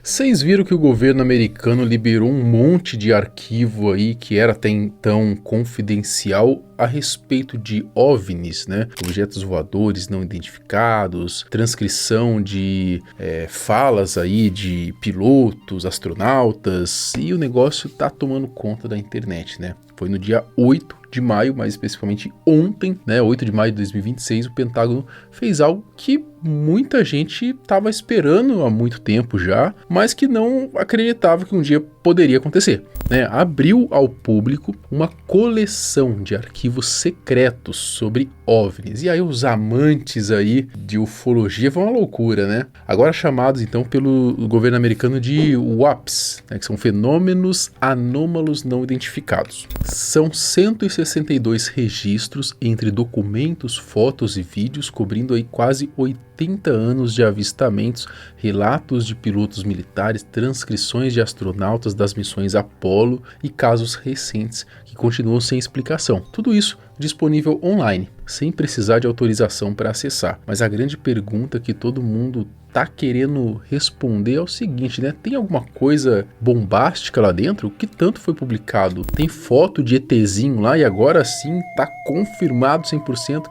Vocês viram que o governo americano liberou um monte de arquivo aí que era até então confidencial a respeito de OVNIs, né? Objetos voadores não identificados, transcrição de falas aí de pilotos, astronautas, e o negócio tá tomando conta da internet, né? Foi no dia 8 de maio, mais especificamente ontem, né, 8 de maio de 2026, o Pentágono fez algo que muita gente estava esperando há muito tempo já, mas que não acreditava que um dia poderia acontecer, né? Abriu ao público uma coleção de arquivos secretos sobre OVNIs. E aí os amantes aí de ufologia vão à loucura, né? Agora chamados então pelo governo americano de WAPs, né, que são fenômenos anômalos não identificados. São 162 registros entre documentos, fotos e vídeos, cobrindo aí quase 80 anos de avistamentos, relatos de pilotos militares, transcrições de astronautas das missões Apollo e casos recentes que continuam sem explicação. Tudo isso disponível online, sem precisar de autorização para acessar. Mas a grande pergunta que todo mundo tá querendo responder é o seguinte, né? Tem alguma coisa bombástica lá dentro? O que tanto foi publicado? Tem foto de ETzinho lá e agora sim tá confirmado 100%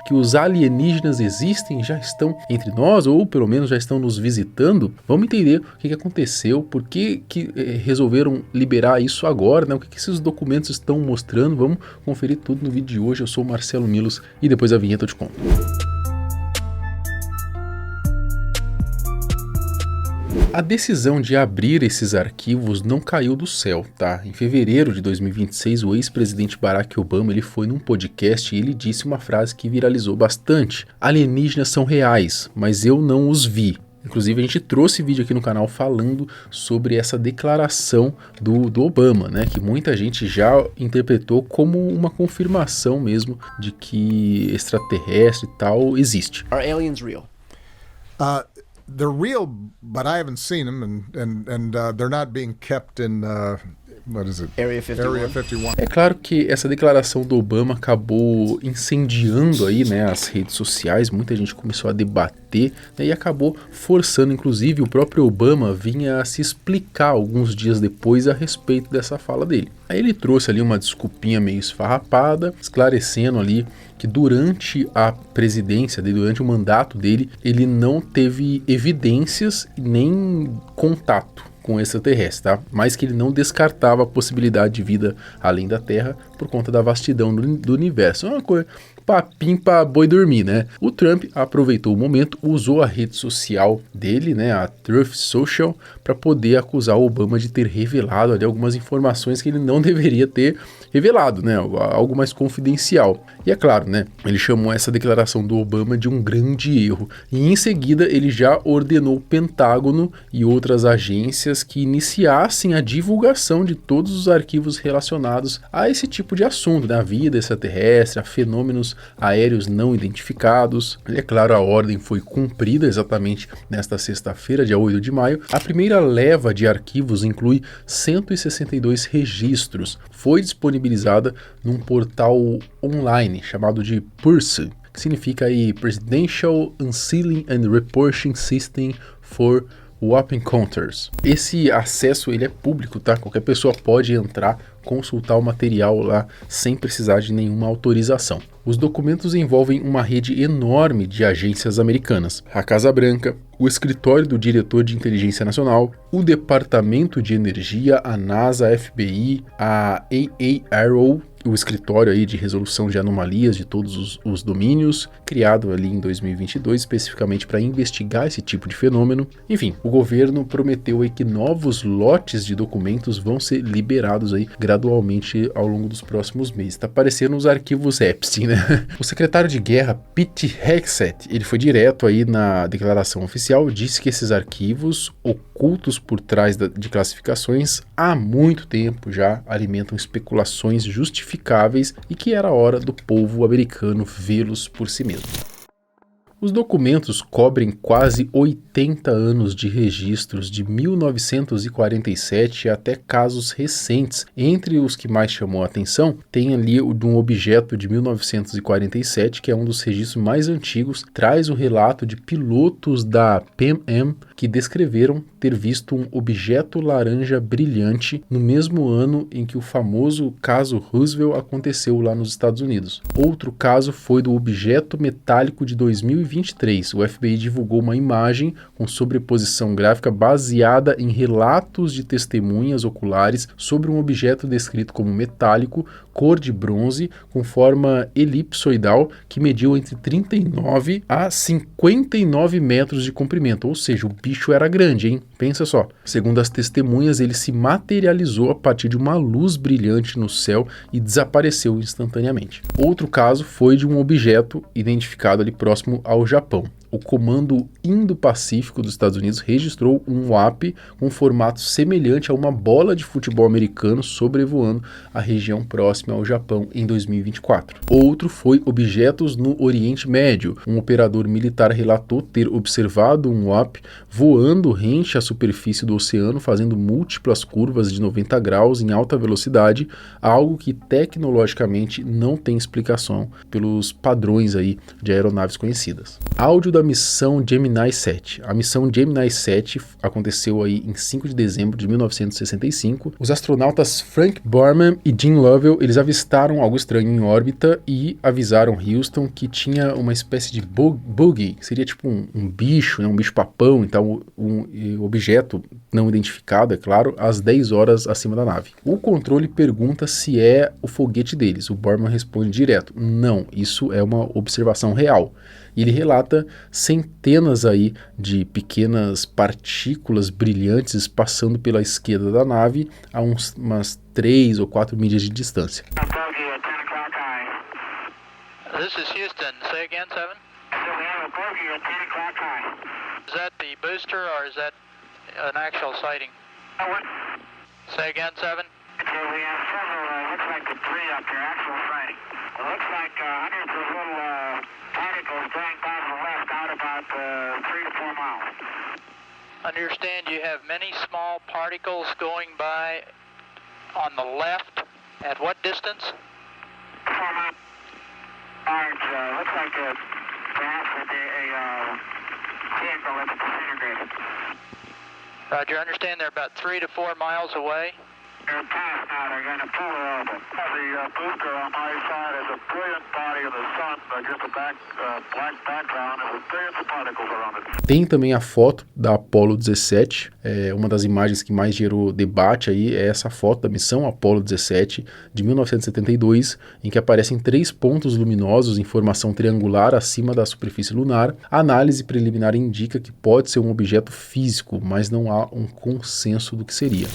que os alienígenas existem, já estão entre nós, ou pelo menos já estão nos visitando? Vamos entender o que aconteceu, por que resolveram liberar isso agora, né? O que esses documentos estão mostrando? Vamos conferir tudo no vídeo de hoje. Eu sou o Marcelo Milos e depois da vinheta eu te conto. A decisão de abrir esses arquivos não caiu do céu, tá? Em fevereiro de 2026, o ex-presidente Barack Obama ele foi num podcast e ele disse uma frase que viralizou bastante: alienígenas são reais, mas eu não os vi. Inclusive a gente trouxe vídeo aqui no canal falando sobre essa declaração do Obama, né? Que muita gente já interpretou como uma confirmação mesmo de que extraterrestre e tal existe. Are aliens real? They're real, but I haven't seen them, and they're not being kept in what is it? Area 51. Area 51. É claro que essa declaração do Obama acabou incendiando aí, né, as redes sociais, muita gente começou a debater, né, e acabou forçando, inclusive o próprio Obama vinha a se explicar alguns dias depois a respeito dessa fala dele. Aí ele trouxe ali uma desculpinha meio esfarrapada, esclarecendo ali que durante a presidência dele, durante o mandato dele, ele não teve evidências nem contato com extraterrestre, tá? Mas que ele não descartava a possibilidade de vida além da Terra por conta da vastidão do universo. É uma coisa, papinho pra boi dormir, né? O Trump aproveitou o momento, usou a rede social dele, né, a Truth Social, para poder acusar o Obama de ter revelado ali algumas informações que ele não deveria ter revelado, né, algo mais confidencial. E é claro, né, ele chamou essa declaração do Obama de um grande erro. E em seguida ele já ordenou o Pentágono e outras agências que iniciassem a divulgação de todos os arquivos relacionados a esse tipo de assunto, né, a vida extraterrestre, a fenômenos aéreos não identificados. E é claro, a ordem foi cumprida exatamente nesta sexta-feira, dia 8 de maio. A primeira leva de arquivos inclui 162 registros. Foi disponibilizada num portal online chamado de PURSE, que significa aí Presidential Unsealing and Reporting System for WAP Encounters. Esse acesso ele é público, tá? Qualquer pessoa pode entrar, consultar o material lá sem precisar de nenhuma autorização. Os documentos envolvem uma rede enorme de agências americanas: a Casa Branca, o Escritório do Diretor de Inteligência Nacional, o Departamento de Energia, a NASA, a FBI, a AARO, o escritório aí de resolução de anomalias de todos os domínios, criado ali em 2022 especificamente para investigar esse tipo de fenômeno. Enfim, o governo prometeu aí que novos lotes de documentos vão ser liberados aí gradualmente ao longo dos próximos meses. Tá parecendo os arquivos Epstein, né? O secretário de guerra, Pete Hegseth, ele foi direto aí na declaração oficial, disse que esses arquivos ocultos por trás de classificações há muito tempo já alimentam especulações justificáveis e que era hora do povo americano vê-los por si mesmo. Os documentos cobrem quase 80 anos de registros de 1947 até casos recentes. Entre os que mais chamou a atenção, tem ali o de um objeto de 1947, que é um dos registros mais antigos, traz o relato de pilotos da Pan-Am que descreveram ter visto um objeto laranja brilhante no mesmo ano em que o famoso caso Roosevelt aconteceu lá nos Estados Unidos. Outro caso foi do objeto metálico de 2023. O FBI divulgou uma imagem com sobreposição gráfica baseada em relatos de testemunhas oculares sobre um objeto descrito como metálico, cor de bronze, com forma elipsoidal, que mediu entre 39 a 59 metros de comprimento, ou seja, o bicho era grande, hein? Pensa só. Segundo as testemunhas, ele se materializou a partir de uma luz brilhante no céu e desapareceu instantaneamente. Outro caso foi de um objeto identificado ali próximo ao Japão. O Comando Indo-Pacífico dos Estados Unidos registrou um UAP com formato semelhante a uma bola de futebol americano sobrevoando a região próxima ao Japão em 2024. Outro foi objetos no Oriente Médio. Um operador militar relatou ter observado um UAP voando rente à superfície do oceano, fazendo múltiplas curvas de 90 graus em alta velocidade, algo que tecnologicamente não tem explicação pelos padrões aí de aeronaves conhecidas. Áudio da missão Gemini 7. A missão Gemini 7 aconteceu aí em 5 de dezembro de 1965. Os astronautas Frank Borman e Jim Lovell, eles avistaram algo estranho em órbita e avisaram Houston que tinha uma espécie de buggy, que seria tipo um bicho, né, um bicho-papão, então um objeto não identificado, é claro, às 10 horas acima da nave. O controle pergunta se é o foguete deles. O Borman responde direto: não, isso é uma observação real. E ele relata centenas aí de pequenas partículas brilhantes passando pela esquerda da nave a umas 3 ou 4 milhas de distância. This is Houston. Say again, 7. Is that the booster or is that an actual sighting? Say again, 7. We have several, looks like the 3 up there, actual sighting. It looks like hundreds of little particles going by to the left out about 3 to 4 miles. Understand you have many small particles going by on the left. At what distance? 4 miles. Large, looks like perhaps a vehicle that's disintegrated. Roger, understand they're about 3 to 4 miles away. They're past now, they're going to pull the orbit. The booster on my side is a brilliant body of the sun, just a black background, and billions of particles around it. Tem também a foto da Apollo 17, uma das imagens que mais gerou debate aí é essa foto da missão Apollo 17 de 1972, em que aparecem 3 pontos luminosos em formação triangular acima da superfície lunar. A análise preliminar indica que pode ser um objeto físico, mas não há um consenso do que seria.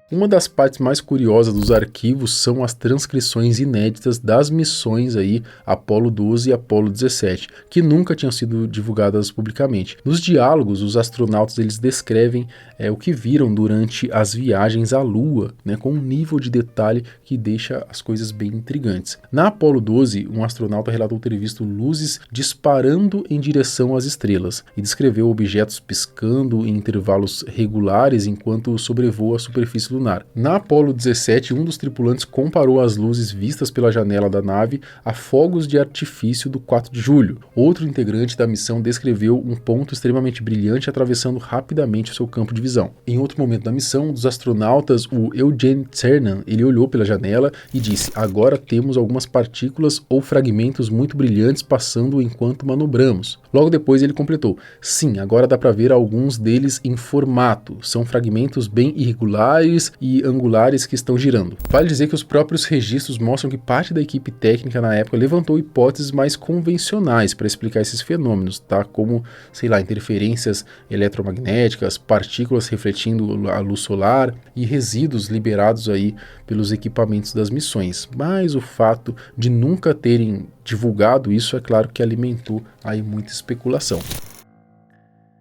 Uma das partes mais curiosas dos arquivos são as transcrições inéditas das missões aí Apollo 12 e Apollo 17, que nunca tinham sido divulgadas publicamente. Nos diálogos, os astronautas eles descrevem o que viram durante as viagens à Lua, né, com um nível de detalhe que deixa as coisas bem intrigantes. Na Apollo 12, um astronauta relatou ter visto luzes disparando em direção às estrelas e descreveu objetos piscando em intervalos regulares enquanto sobrevoa a superfície lunar. Na Apollo 17, um dos tripulantes comparou as luzes vistas pela janela da nave a fogos de artifício do 4 de julho. Outro integrante da missão descreveu um ponto extremamente brilhante atravessando rapidamente o seu campo de visão. Em outro momento da missão, um dos astronautas, o Eugene Cernan, ele olhou pela janela e disse: agora temos algumas partículas ou fragmentos muito brilhantes passando enquanto manobramos. Logo depois ele completou: sim, agora dá para ver alguns deles em formato. São fragmentos bem irregulares e angulares que estão girando. Vale dizer que os próprios registros mostram que parte da equipe técnica na época levantou hipóteses mais convencionais para explicar esses fenômenos, tá? Como, sei lá, interferências eletromagnéticas, partículas refletindo a luz solar e resíduos liberados aí pelos equipamentos das missões. Mas o fato de nunca terem divulgado isso, é claro que alimentou aí muita especulação.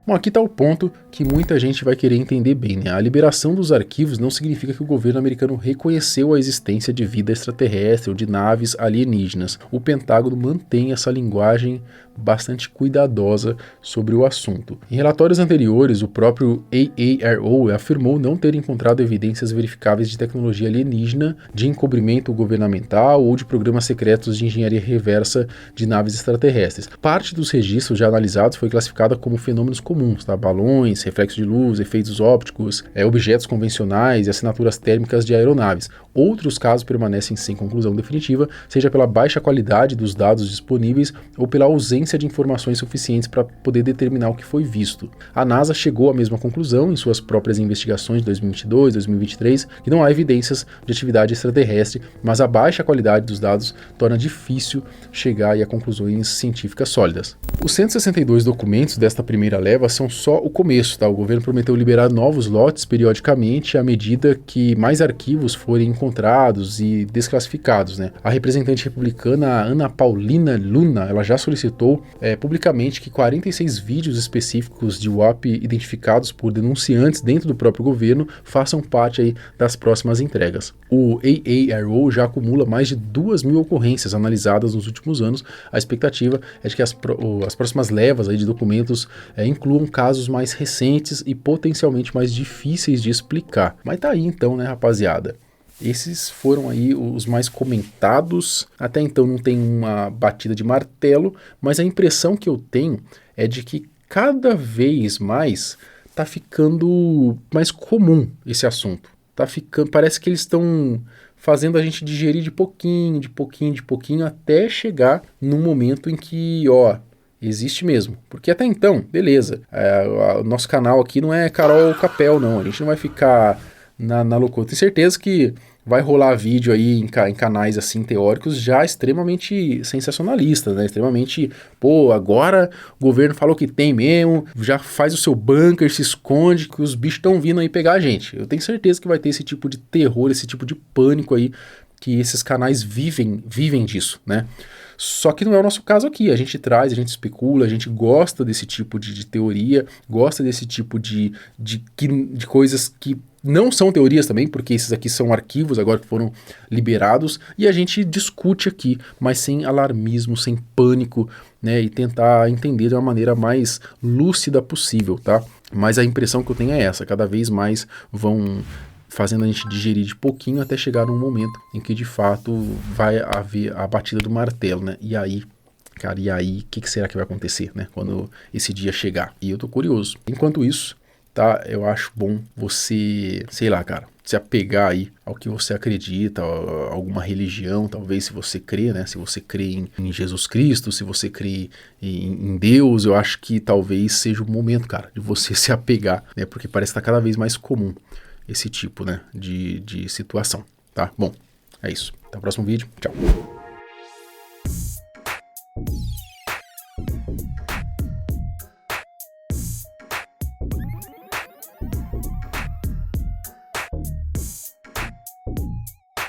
Bom, aqui está o ponto que muita gente vai querer entender bem, né? A liberação dos arquivos não significa que o governo americano reconheceu a existência de vida extraterrestre ou de naves alienígenas. O Pentágono mantém essa linguagem bastante cuidadosa sobre o assunto. Em relatórios anteriores, o próprio AARO afirmou não ter encontrado evidências verificáveis de tecnologia alienígena, de encobrimento governamental ou de programas secretos de engenharia reversa de naves extraterrestres. Parte dos registros já analisados foi classificada como fenômenos comuns, tá? Balões, reflexos de luz, efeitos ópticos, objetos convencionais e assinaturas térmicas de aeronaves. Outros casos permanecem sem conclusão definitiva, seja pela baixa qualidade dos dados disponíveis ou pela ausência de informações suficientes para poder determinar o que foi visto. A NASA chegou à mesma conclusão em suas próprias investigações de 2022, 2023, que não há evidências de atividade extraterrestre, mas a baixa qualidade dos dados torna difícil chegar a conclusões científicas sólidas. Os 162 documentos desta primeira leva são só o começo, tá? O governo prometeu liberar novos lotes periodicamente à medida que mais arquivos forem encontrados e desclassificados, né? A representante republicana Ana Paulina Luna, ela já solicitou publicamente que 46 vídeos específicos de UAP identificados por denunciantes dentro do próprio governo façam parte aí das próximas entregas. O AARO já acumula mais de 2.000 ocorrências analisadas nos últimos anos. A expectativa é de que as próximas levas aí de documentos incluam casos mais recentes e potencialmente mais difíceis de explicar. Mas tá aí então, né, rapaziada? Esses foram aí os mais comentados. Até então não tem uma batida de martelo, mas a impressão que eu tenho é de que cada vez mais tá ficando mais comum esse assunto. Parece que eles estão fazendo a gente digerir de pouquinho, até chegar num momento em que, existe mesmo. Porque até então, beleza, o nosso canal aqui não é Carol Capel, não. A gente não vai ficar na loucura. Tenho certeza que vai rolar vídeo aí em canais assim teóricos já extremamente sensacionalistas, né? Extremamente, agora o governo falou que tem mesmo, já faz o seu bunker, se esconde, que os bichos estão vindo aí pegar a gente. Eu tenho certeza que vai ter esse tipo de terror, esse tipo de pânico aí, que esses canais vivem disso, né? Só que não é o nosso caso aqui, a gente traz, a gente especula, a gente gosta desse tipo de teoria, gosta desse tipo de coisas que não são teorias também, porque esses aqui são arquivos agora que foram liberados, e a gente discute aqui, mas sem alarmismo, sem pânico, né, e tentar entender de uma maneira mais lúcida possível, tá? Mas a impressão que eu tenho é essa, cada vez mais vão fazendo a gente digerir de pouquinho até chegar num momento em que de fato vai haver a batida do martelo, né? E aí, cara, o que será que vai acontecer, né? Quando esse dia chegar? E eu tô curioso. Enquanto isso, tá? Eu acho bom você, sei lá, cara, se apegar aí ao que você acredita, a alguma religião, talvez, se você crê, né? Se você crê em Jesus Cristo, se você crê em Deus, eu acho que talvez seja o momento, cara, de você se apegar, né? Porque parece que tá cada vez mais comum esse tipo, né, de situação, tá? Bom, é isso. Até o próximo vídeo. Tchau.